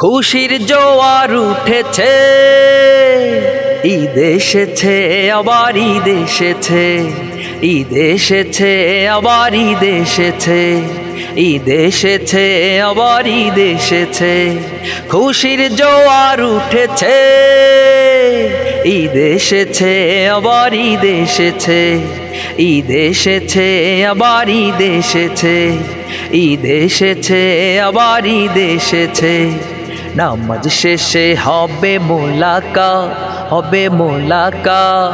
খুশির জোয়ার উঠেছে, ঈদ এসেছে আবার ঈদ এসেছে, ঈদ এসেছে আবার ঈদ এসেছে, ঈদ এসেছে আবার ঈদ এসেছে। খুশির জোয়ার উঠেছে, ঈদ এসেছে আবার ঈদ এসেছে, ঈদ এসেছে আবার ঈদ এসেছে, ঈদ এসেছে আবার ঈদ এসেছে। নামাজ শেষে হবে মোলাকাত, হবে মোলাকাত,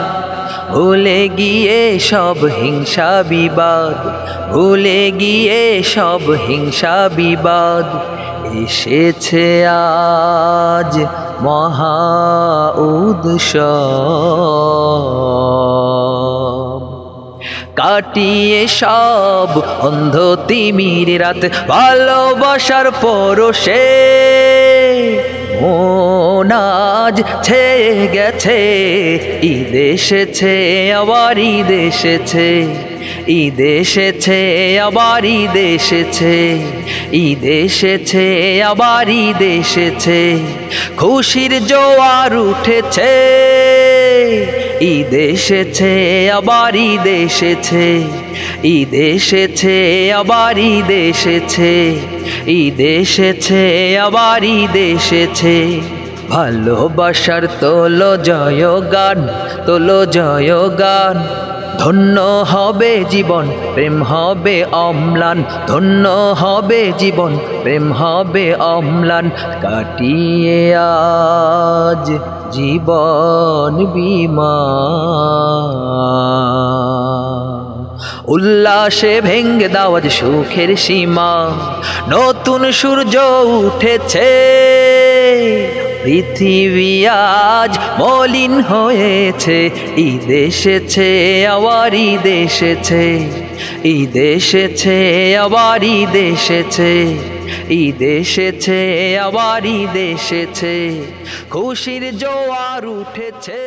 ভুলে গিয়ে সব হিংসা বিবাদ, ভুলে গিয়ে সব হিংসা বিবাদ। এসেছে আজ মহা উৎসব, কাটিয়ে সব অন্ধ তিমির রাত ভালোবাসার পরশে। মন আজ ছেয়ে গেছে, ঈদ এসেছে আবার ঈদ এসেছে, ঈদ এসেছে আবার ঈদ এসেছে, ঈদ এসেছে আবার ঈদ এসেছে। খুশির জোয়ার উঠেছে, ঈদ এসেছে আবার ঈদ এসেছে, ঈদ এসেছে আবার ঈদ এসেছে, ঈদ এসেছে আবার ঈদ এসেছে। ভালোবাসার তোলো জয় গান, তোলো জয় গান, ধন্য হবে জীবন প্রেম হবে অম্লান, ধন্য হবে জীবন প্রেম হবে অম্লান। কাটিয়ে আজ জীবন বিমান, উল্লাসে ভেঙ্গে দাও আজ সুখের সীমা। নতুন সূর্য উঠেছে, পৃথিবী আজ মলিন হয়েছে, ঈদ এসেছে আবার ঈদ এসেছে, ঈদ এসেছে আবার ঈদ এসেছে, ঈদ এসেছে আবার ঈদ এসেছে। খুশির জোয়ার উঠেছে।